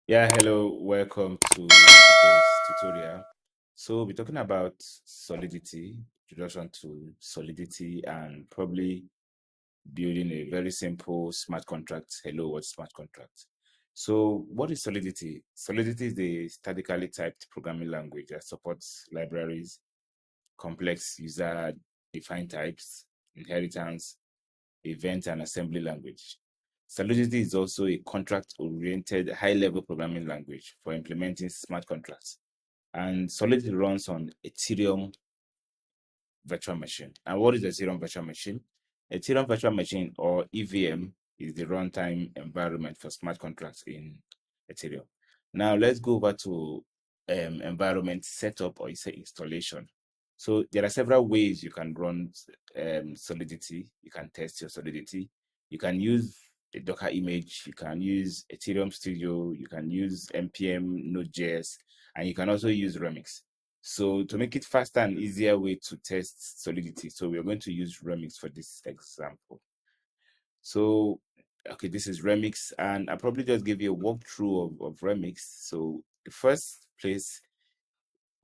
Yeah, hello, welcome to today's tutorial. So we'll be talking about Solidity, introduction to Solidity, and probably building a very simple smart contract. Hello, what's smart contract? So what is Solidity? Solidity is the statically typed programming language that supports libraries, complex user-defined types, inheritance, event, and assembly language. Solidity is also a contract-oriented high-level programming language for implementing smart contracts. And Solidity runs on Ethereum virtual machine. And what is Ethereum virtual machine? Ethereum virtual machine, or EVM, is the runtime environment for smart contracts in Ethereum. Now let's go over to environment setup, or say installation. So there are several ways you can run Solidity. You can test your Solidity. You can use a Docker image. You can use Ethereum Studio. You can use npm Node.js, and you can also use Remix. So to make it faster and easier way to test Solidity, so we're going to use Remix for this example. So, okay, this is Remix, and I'll probably just give you a walkthrough of Remix. So the first place,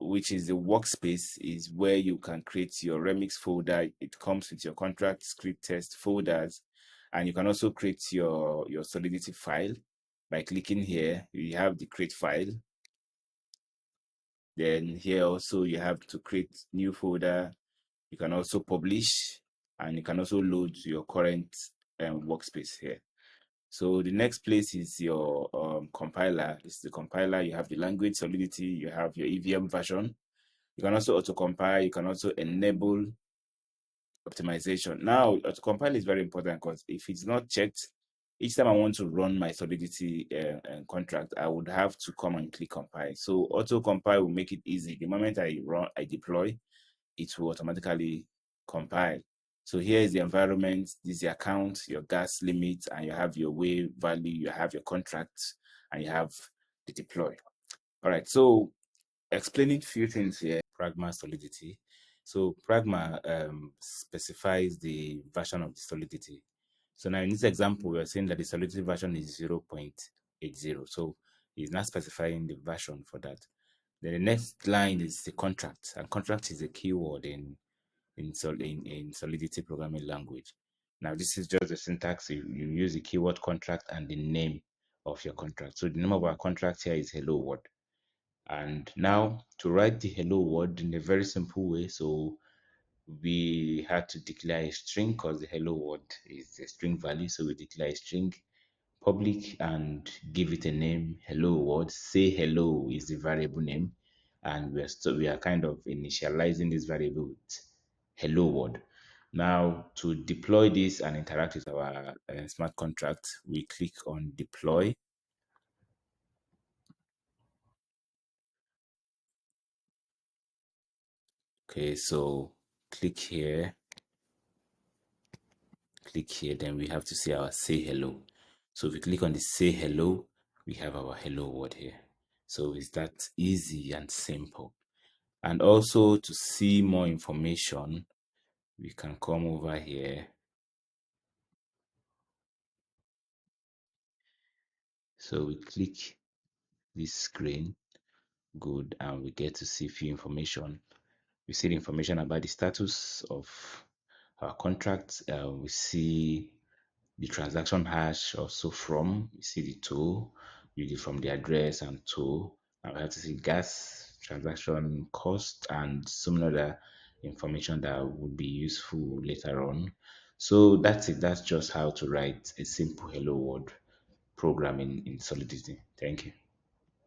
which is the workspace, is where you can create your Remix folder. It comes with your contract, script test folders, and you can also create your Solidity file by clicking here. You have the create file. Then here also you have to create new folder. You can also publish, and you can also load your current workspace here. So the next place is your compiler. This is the compiler. You have the language Solidity. You have your EVM version. You can also auto compile. You can also enable optimization. Now, auto compile is very important because if it's not checked, each time I want to run my Solidity contract, I would have to come and click compile. So auto compile will make it easy. The moment I deploy, it will automatically compile. So here is the environment, this is the account, your gas limit, and you have your way value, you have your contracts, and you have the deploy. All right, so explaining few things here. Pragma Solidity. So Pragma specifies the version of the Solidity. So now in this example, we are saying that the Solidity version is 0.80. So it's not specifying the version for that. Then the next line is the contract, and contract is a keyword in Solidity programming language. Now this is just the syntax. You use the keyword contract and the name of your contract. So the name of our contract here is hello world. And now to write the hello world in a very simple way, so we had to declare a string because the hello world is a string value. So we declare a string public and give it a name, hello world. Say hello is the variable name, and we are kind of initializing this variable with hello world. Now to deploy this and interact with our smart contract, we click on deploy. Okay, so click here, then we have to see our say hello. So if we click on the say hello, we have our hello word here. So it's that easy and simple. And also to see more information, we can come over here. So we click this screen, good, and we get to see few information. We see the information about the status of our contract. We see the transaction hash also from, you see the tool, you get from the address and tool, and we have to see gas transaction cost and some other information that would be useful later on. So that's it. That's just how to write a simple hello world program in Solidity. Thank you.